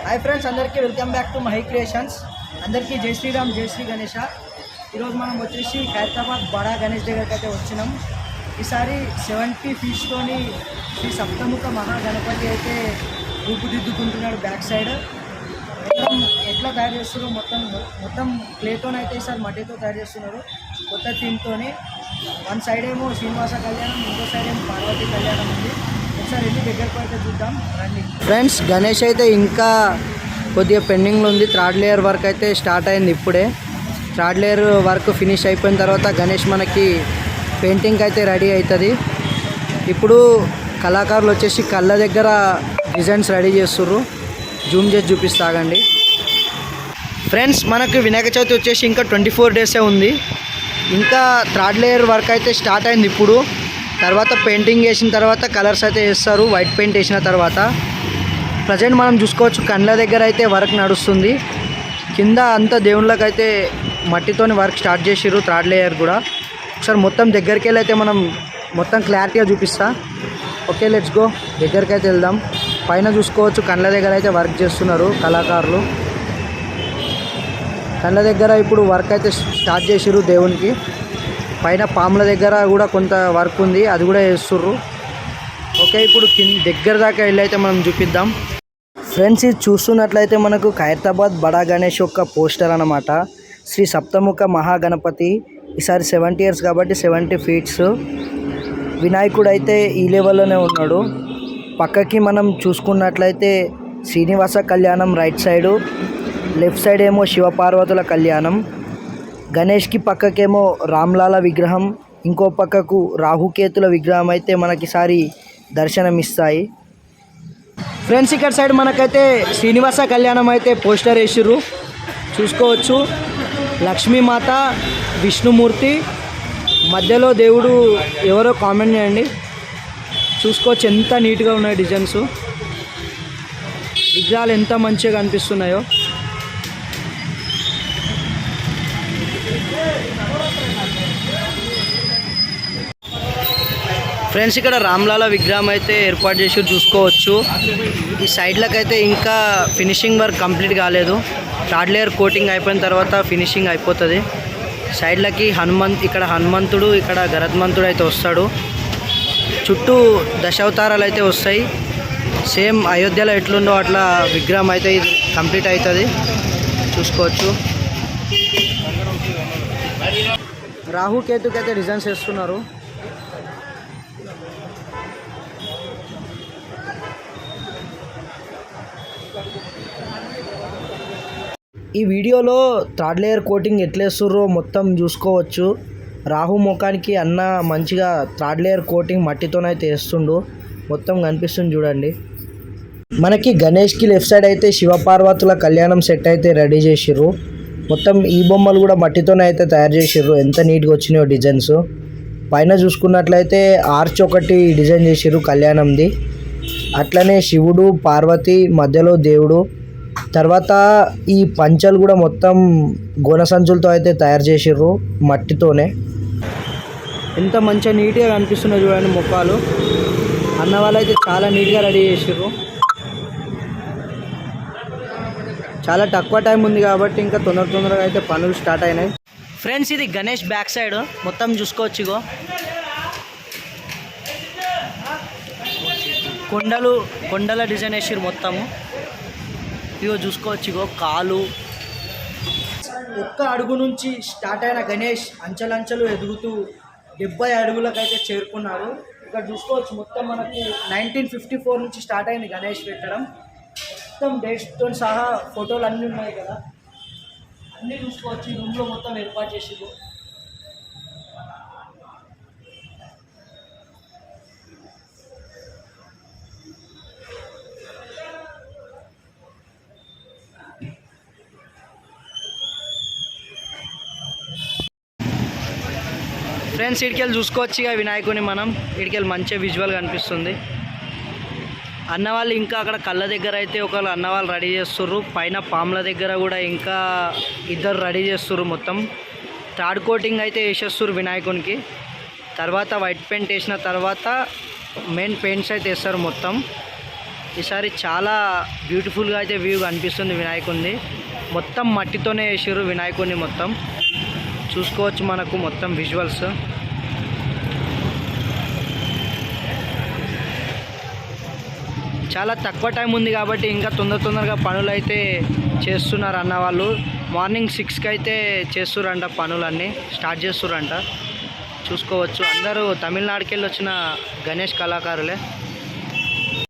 Hi friends, అందరికీ welcome back to Mahi creations. అందరికీ జై శ్రీరామ్, జై శ్రీ గణేష. ఈరోజు మనం వచ్చేసి హైదరాబాద్ బడా గణేష్ దగ్గరికి అయితే వచ్చినాం. ఈసారి 70 ఫీట్స్తోని శ్రీ సప్తముఖ మహాగణపతి అయితే రూపుదిద్దుకుంటున్నాడు. బ్యాక్ సైడ్ ఎట్లా తయారు చేస్తున్నారు, మొత్తం క్లేతోనైతే ఈసారి మట్టితో తయారు చేస్తున్నారు. కొత్త థీమ్తోని వన్ సైడ్ ఏమో శ్రీనివాస కళ్యాణం, ఇంకో సైడ్ ఏమో పార్వతి కళ్యాణం ఉంది. ఒకసారి వెళ్ళి దగ్గరకు అయితే చూద్దాం రండి. ఫ్రెండ్స్, గణేష్ అయితే ఇంకా కొద్దిగా పెండింగ్లో ఉంది. థర్డ్ లేయర్ వర్క్ అయితే స్టార్ట్ అయింది ఇప్పుడే. థర్డ్ లేయర్ వర్క్ ఫినిష్ అయిపోయిన తర్వాత గణేష్ మనకి పెయింటింగ్ అయితే రెడీ అవుతుంది. ఇప్పుడు కళాకారులు వచ్చేసి కళ్ళ దగ్గర డిజైన్స్ రెడీ చేస్తుర్రు. జూమ్ చేసి చూపిస్తాగండి. ఫ్రెండ్స్, మనకు వినాయక చవితి వచ్చేసి ఇంకా 24 డేసే ఉంది. ఇంకా థర్డ్ లేయర్ వర్క్ అయితే స్టార్ట్ అయింది ఇప్పుడు. తర్వాత పెయింటింగ్ వేసిన తర్వాత కలర్స్ అయితే వేస్తారు. వైట్ పెయింట్ వేసిన తర్వాత ప్రజెంట్ మనం చూసుకోవచ్చు కండ్ల దగ్గర అయితే వర్క్ నడుస్తుంది. కింద అంతా దేవుళ్ళకి అయితే మట్టితోని వర్క్ స్టార్ట్ చేసిర్రు. థర్డ్ లేయర్ కూడా ఒకసారి మొత్తం దగ్గరికి వెళ్ళి అయితే మనం మొత్తం క్లారిటీగా చూపిస్తా. Okay, let's go. దగ్గరికి అయితే వెళ్దాం. పైన చూసుకోవచ్చు కండ్ల దగ్గర అయితే వర్క్ చేస్తున్నారు కళాకారులు. కండ్ల దగ్గర ఇప్పుడు వర్క్ అయితే స్టార్ట్ చేసిర్రు దేవునికి. పైన పాముల దగ్గర కూడా కొంత వర్క్ ఉంది, అది కూడా చేస్తుర్రు. ఓకే, ఇప్పుడు దగ్గర దాకా వెళ్ళి అయితే మనం చూపిద్దాం. ఫ్రెండ్స్, ఇది చూస్తున్నట్లయితే మనకు ఖైరతాబాద్ బడా గణేష్ యొక్క పోస్టర్ అన్నమాట. శ్రీ సప్తముఖ మహాగణపతి. ఈసారి 70 ఇయర్స్ కాబట్టి 70 ఫీట్స్. వినాయకుడు అయితే ఈ లెవెల్లోనే ఉన్నాడు. పక్కకి మనం చూసుకున్నట్లయితే Srinivasa Kalyanam right side, left side ఏమో శివపార్వతుల కళ్యాణం. గణేష్కి పక్కకేమో రామ్లాల విగ్రహం, ఇంకో పక్కకు రాహుకేతుల విగ్రహం అయితే మనకిసారి దర్శనమిస్తాయి. ఫ్రెండ్స్, ఇక్కడ సైడ్ మనకైతే శ్రీనివాస కళ్యాణం అయితే పోస్టర్ వేసిర్రు చూసుకోవచ్చు. లక్ష్మీమాత, విష్ణుమూర్తి, మధ్యలో దేవుడు ఎవరో కామెంట్ చేయండి. చూసుకోవచ్చు ఎంత నీట్గా ఉన్నాయి డిజైన్స్. విగ్రహాలు ఎంత మంచిగా కనిపిస్తున్నాయో. ఫ్రెండ్స్, ఇక్కడ రామ్లాల విగ్రహం అయితే ఏర్పాటు చేసి చూసుకోవచ్చు. ఈ సైడ్లకు అయితే ఇంకా ఫినిషింగ్ వర్క్ కంప్లీట్ కాలేదు. థర్డ్ లేయర్ కోటింగ్ అయిపోయిన తర్వాత ఫినిషింగ్ అయిపోతుంది. సైడ్లకి ఇక్కడ హనుమంతుడు, ఇక్కడ గరుత్మంతుడు అయితే వస్తాడు. చుట్టూ దశావతారాలు అయితే వస్తాయి. సేమ్ అయోధ్యలో ఎట్లుందో అట్లా విగ్రహం అయితే ఇది కంప్లీట్ అవుతుంది చూసుకోవచ్చు. రాహుకేతుకి అయితే డిజైన్స్ వేస్తున్నారు. ఈ వీడియోలో థర్డ్ లేయర్ కోటింగ్ ఎట్లేస్తుర్రో మొత్తం చూసుకోవచ్చు. రాహు ముఖానికి అన్న మంచిగా థర్డ్ లేయర్ కోటింగ్ మట్టితోనైతే వేస్తుండు. మొత్తం కనిపిస్తుంది చూడండి. మనకి గణేష్కి లెఫ్ట్ సైడ్ అయితే శివపార్వతుల కళ్యాణం సెట్ అయితే రెడీ చేసిర్రు. మొత్తం ఈ బొమ్మలు కూడా మట్టితోనే అయితే తయారు చేసిర్రు. ఎంత నీట్గా వచ్చినాయో డిజైన్స్. పైన చూసుకున్నట్లయితే ఆర్చ్ ఒకటి డిజైన్ చేసిర్రు కళ్యాణంది. అట్లనే శివుడు, పార్వతి, మధ్యలో దేవుడు. తర్వాత ఈ పంచలు కూడా మొత్తం గోన సంచులతో అయితే తయారు చేసిర్రు మట్టితోనే. ఎంత మంచిగా నీట్గా కనిపిస్తున్నాయి చూడండి ముఖాలు. అన్న వాళ్ళు అయితే చాలా నీట్గా రెడీ చేసిర్రు. చాలా తక్కువ టైం ఉంది కాబట్టి ఇంకా తొందరగా అయితే పనులు స్టార్ట్ అయినాయి. ఫ్రెండ్స్, ఇది గణేష్ బ్యాక్ సైడ్ మొత్తం చూసుకోవచ్చు. ఇగో కొండల డిజైన్ వేసిర్రు మొత్తము. ఇగో చూసుకోవచ్చు. ఇగో కాలు ఒక్క అడుగు నుంచి స్టార్ట్ అయిన గణేష్ అంచెలంచెలు ఎదుగుతూ 70 అడుగులకైతే చేరుకున్నారు. ఇక్కడ చూసుకోవచ్చు మొత్తం మనకు 1954 నుంచి స్టార్ట్ అయింది గణేష్ పెట్టడం. మొత్తం డేట్స్తో సహా ఫోటోలు అన్నీ ఉన్నాయి కదా, అన్నీ చూసుకోవచ్చు. ఈ రూమ్లో మొత్తం ఏర్పాటు చేసింది. ఫ్రెండ్స్, ఇటుకెళ్ళి చూసుకోవచ్చు ఇక వినాయకుని మనం. ఇటుకెళ్ళి మంచిగా విజువల్ కనిపిస్తుంది. అన్నవాళ్ళు ఇంకా అక్కడ కళ్ళ దగ్గర అయితే ఒకళ్ళు అన్నవాళ్ళు రెడీ చేస్తుర్రు. పైన పాముల దగ్గర కూడా ఇంకా ఇద్దరు రెడీ చేస్తుర్రు. మొత్తం థర్డ్ కోటింగ్ అయితే వేసేస్తుర్రు వినాయకునికి. తర్వాత వైట్ పెయింట్ వేసిన తర్వాత మెయిన్ పెయింట్స్ అయితే వేస్తారు మొత్తం. ఈసారి చాలా బ్యూటిఫుల్గా అయితే వ్యూ కనిపిస్తుంది వినాయకుడిని. మొత్తం మట్టితోనే వేసారు వినాయకుడిని. మొత్తం చూసుకోవచ్చు మనకు మొత్తం విజువల్స్. చాలా తక్కువ టైం ఉంది కాబట్టి ఇంకా తొందరగా పనులు అయితే చేస్తున్నారు అన్న వాళ్ళు. మార్నింగ్ 6కి అయితే చేస్తురంట, పనులన్నీ స్టార్ట్ చేస్తురంట. చూసుకోవచ్చు అందరూ తమిళనాడుకి వెళ్ళి వచ్చిన గణేష్ కళాకారులే.